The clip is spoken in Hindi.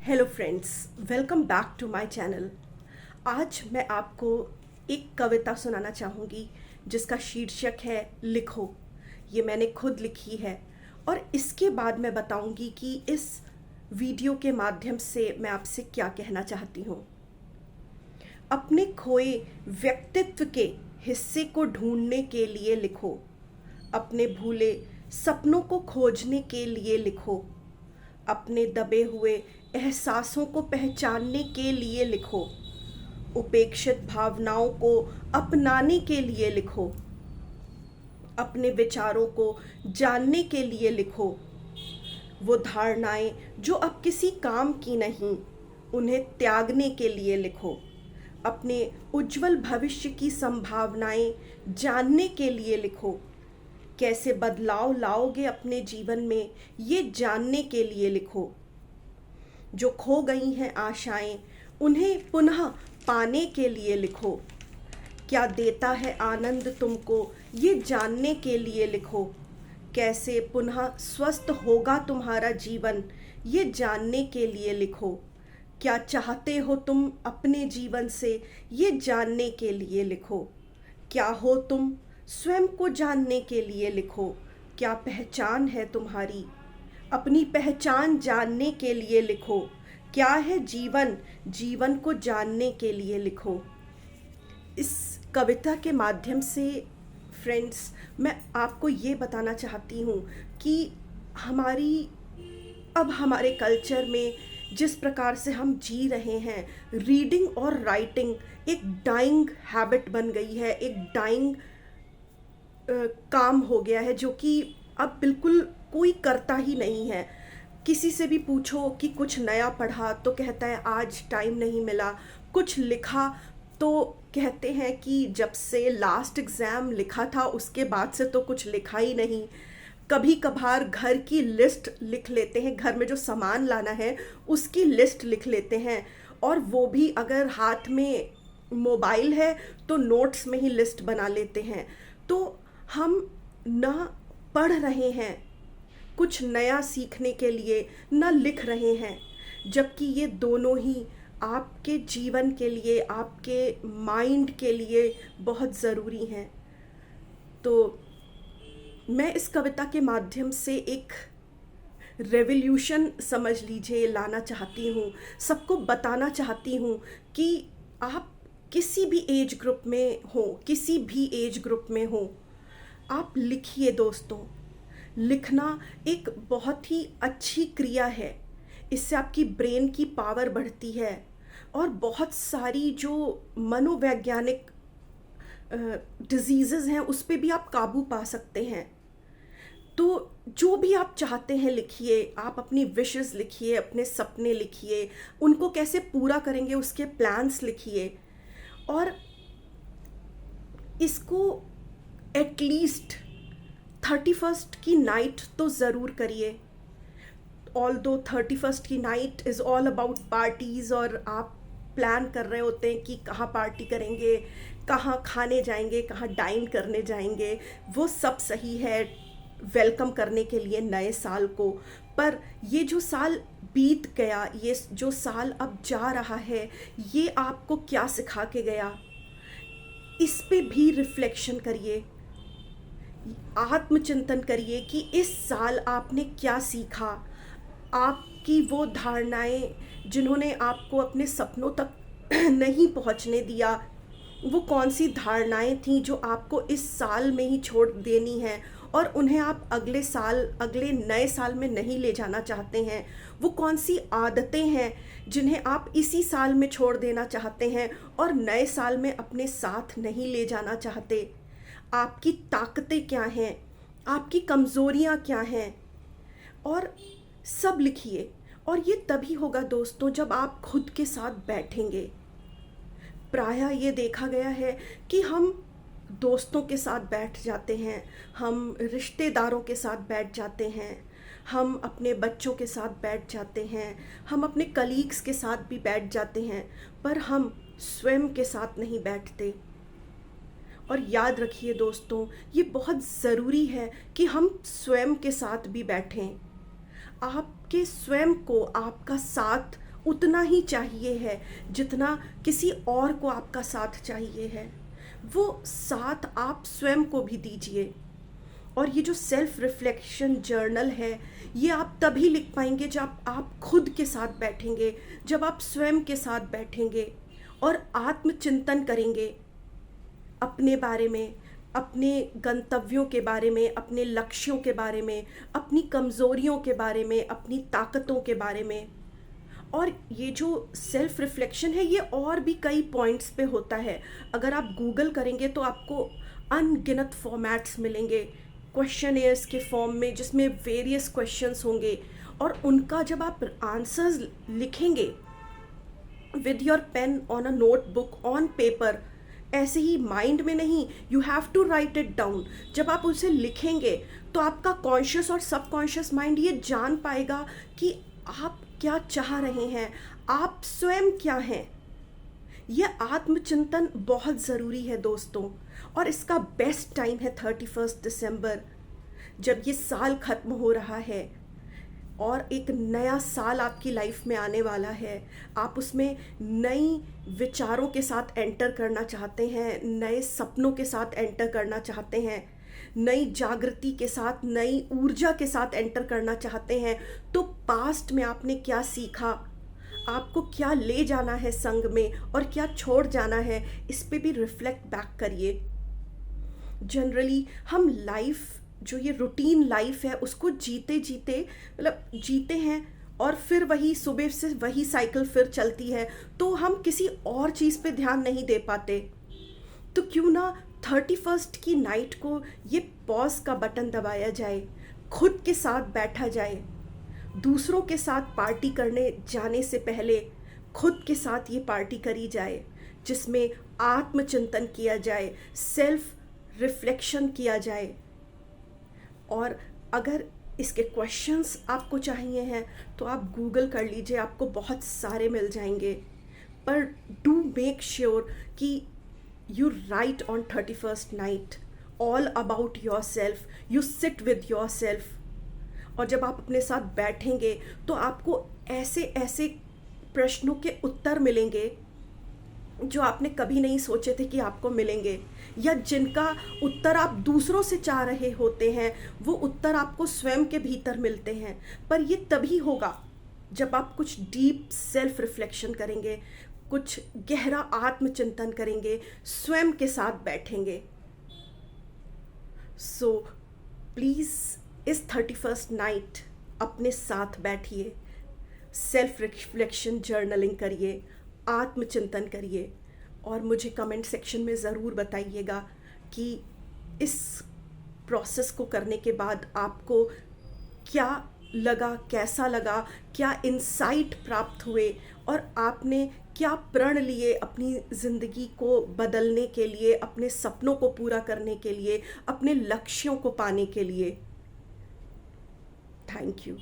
Hello friends, welcome back to my channel. आज मैं आपको एक कविता सुनाना चाहूँगी जिसका शीर्षक है लिखो। ये मैंने खुद लिखी है और इसके बाद मैं बताऊँगी कि इस वीडियो के माध्यम से मैं आपसे क्या कहना चाहती हूँ। अपने खोए व्यक्तित्व के हिस्से को ढूंढने के लिए लिखो। अपने भूले सपनों को खोजने के लिए लिखो। अपने दबे हुए एहसासों को पहचानने के लिए लिखो। उपेक्षित भावनाओं को अपनाने के लिए लिखो। अपने विचारों को जानने के लिए लिखो। वो धारणाएं जो अब किसी काम की नहीं, उन्हें त्यागने के लिए लिखो। अपने उज्जवल भविष्य की संभावनाएं जानने के लिए लिखो। कैसे बदलाव लाओगे अपने जीवन में, ये जानने के लिए लिखो। जो खो गई हैं आशाएं, उन्हें पुनः पाने के लिए लिखो। क्या देता है आनंद तुमको, ये जानने के लिए लिखो। कैसे पुनः स्वस्थ होगा तुम्हारा जीवन, ये जानने के लिए लिखो। क्या चाहते हो तुम अपने जीवन से, ये जानने के लिए लिखो। क्या हो तुम, स्वयं को जानने के लिए लिखो। क्या पहचान है तुम्हारी, अपनी पहचान जानने के लिए लिखो। क्या है जीवन, जीवन को जानने के लिए लिखो। इस कविता के माध्यम से फ्रेंड्स, मैं आपको ये बताना चाहती हूँ कि हमारे कल्चर में जिस प्रकार से हम जी रहे हैं, रीडिंग और राइटिंग एक डाइंग हैबिट बन गई है, एक डाइंग काम हो गया है जो कि अब बिल्कुल कोई करता ही नहीं है। किसी से भी पूछो कि कुछ नया पढ़ा तो कहता है आज टाइम नहीं मिला। कुछ लिखा तो कहते हैं कि जब से लास्ट एग्ज़ाम लिखा था उसके बाद से तो कुछ लिखा ही नहीं। कभी कभार घर की लिस्ट लिख लेते हैं, घर में जो सामान लाना है उसकी लिस्ट लिख लेते हैं, और वो भी अगर हाथ में मोबाइल है तो नोट्स में ही लिस्ट बना लेते हैं। तो हम ना पढ़ रहे हैं कुछ नया सीखने के लिए, ना लिख रहे हैं, जबकि ये दोनों ही आपके जीवन के लिए, आपके माइंड के लिए बहुत ज़रूरी हैं। तो मैं इस कविता के माध्यम से एक रेवोल्यूशन समझ लीजिए लाना चाहती हूँ। सबको बताना चाहती हूँ कि आप किसी भी एज ग्रुप में हो, किसी भी एज ग्रुप में हो, आप लिखिए दोस्तों। लिखना एक बहुत ही अच्छी क्रिया है। इससे आपकी ब्रेन की पावर बढ़ती है और बहुत सारी जो मनोवैज्ञानिक डिजीज़ेज़ हैं उस पे भी आप काबू पा सकते हैं। तो जो भी आप चाहते हैं लिखिए। आप अपनी विशेस लिखिए, अपने सपने लिखिए, उनको कैसे पूरा करेंगे उसके प्लान्स लिखिए, और इसको एटलीस्ट 31st की नाइट तो ज़रूर करिए। ऑल्दो 31st की night is all about parties, और आप प्लान कर रहे होते हैं कि कहाँ पार्टी करेंगे, कहाँ खाने जाएंगे, कहाँ डाइन करने जाएंगे। वो सब सही है वेलकम करने के लिए नए साल को, पर ये जो साल बीत गया, ये जो साल अब जा रहा है, ये आपको क्या सिखा के गया, इस पे भी रिफ्लेक्शन करिए, आत्मचिंतन करिए कि इस साल आपने क्या सीखा। आपकी वो धारणाएं जिन्होंने आपको अपने सपनों तक नहीं पहुंचने दिया, वो कौन सी धारणाएं थीं जो आपको इस साल में ही छोड़ देनी हैं और उन्हें आप अगले साल, अगले नए साल में नहीं ले जाना चाहते हैं। वो कौन सी आदतें हैं जिन्हें आप इसी साल में छोड़ देना चाहते हैं और नए साल में अपने साथ नहीं ले जाना चाहते। आपकी ताकतें क्या हैं, आपकी कमज़ोरियाँ क्या हैं, और सब लिखिए। और ये तभी होगा दोस्तों जब आप खुद के साथ बैठेंगे। प्रायः ये देखा गया है कि हम दोस्तों के साथ बैठ जाते हैं, हम रिश्तेदारों के साथ बैठ जाते हैं, हम अपने बच्चों के साथ बैठ जाते हैं, हम अपने कलीग्स के साथ भी बैठ जाते हैं, पर हम स्वयं के साथ नहीं बैठते। और याद रखिए दोस्तों, ये बहुत ज़रूरी है कि हम स्वयं के साथ भी बैठें। आपके स्वयं को, आपका साथ उतना ही चाहिए है जितना किसी और को आपका साथ चाहिए है। वो साथ आप स्वयं को भी दीजिए। और ये जो सेल्फ रिफ्लेक्शन जर्नल है, ये आप तभी लिख पाएंगे जब आप खुद के साथ बैठेंगे, जब आप स्वयं के साथ बैठेंगे और आत्मचिंतन करेंगे अपने बारे में, अपने गंतव्यों के बारे में, अपने लक्ष्यों के बारे में, अपनी कमज़ोरियों के बारे में, अपनी ताकतों के बारे में। और ये जो सेल्फ रिफ्लेक्शन है, ये और भी कई पॉइंट्स पे होता है। अगर आप गूगल करेंगे तो आपको अनगिनत फॉर्मेट्स मिलेंगे क्वेश्चनेयर्स के फॉर्म में, जिसमें वेरियस क्वेश्चंस होंगे और उनका जब आप आंसर्स लिखेंगे with your pen on a notebook on paper, ऐसे ही माइंड में नहीं, you have to write it down. जब आप उसे लिखेंगे तो आपका कॉन्शियस और सबकॉन्शियस माइंड ये जान पाएगा कि आप क्या चाह रहे हैं, आप स्वयं क्या हैं। यह आत्मचिंतन बहुत ज़रूरी है दोस्तों, और इसका बेस्ट टाइम है 31 दिसंबर, जब ये साल ख़त्म हो रहा है और एक नया साल आपकी लाइफ में आने वाला है। आप उसमें नई विचारों के साथ एंटर करना चाहते हैं, नए सपनों के साथ एंटर करना चाहते हैं, नई जागृति के साथ, नई ऊर्जा के साथ एंटर करना चाहते हैं। तो पास्ट में आपने क्या सीखा, आपको क्या ले जाना है संग में और क्या छोड़ जाना है, इस पे भी रिफ्लेक्ट बैक करिए। जनरली हम लाइफ, जो ये रूटीन लाइफ है, उसको जीते जीते मतलब जीते हैं और फिर वही सुबह से वही साइकिल फिर चलती है, तो हम किसी और चीज़ पे ध्यान नहीं दे पाते। तो क्यों ना 31 की नाइट को ये पॉज का बटन दबाया जाए, खुद के साथ बैठा जाए। दूसरों के साथ पार्टी करने जाने से पहले खुद के साथ ये पार्टी करी जाए, जिसमें आत्मचिंतन किया जाए, सेल्फ रिफ्लेक्शन किया जाए। और अगर इसके क्वेश्चंस आपको चाहिए हैं तो आप गूगल कर लीजिए, आपको बहुत सारे मिल जाएंगे। पर डू मेक श्योर कि you right on 31st night all about your self, you sit with your self. और जब आप अपने साथ बैठेंगे तो आपको ऐसे ऐसे प्रश्नों के उत्तर मिलेंगे जो आपने कभी नहीं सोचे थे कि आपको मिलेंगे, या जिनका उत्तर आप दूसरों से चाह रहे होते हैं, वो उत्तर आपको स्वयं के भीतर मिलते हैं। पर ये तभी होगा जब आप कुछ डीप सेल्फ रिफ्लेक्शन करेंगे, कुछ गहरा आत्मचिंतन करेंगे, स्वयं के साथ बैठेंगे। सो प्लीज़ इस 31st नाइट अपने साथ बैठिए, सेल्फ रिफ्लेक्शन जर्नलिंग करिए, आत्मचिंतन करिए और मुझे कमेंट सेक्शन में ज़रूर बताइएगा कि इस प्रोसेस को करने के बाद आपको क्या लगा, कैसा लगा, क्या इंसाइट प्राप्त हुए और आपने क्या प्रण लिए अपनी ज़िंदगी को बदलने के लिए, अपने सपनों को पूरा करने के लिए, अपने लक्ष्यों को पाने के लिए। Thank you.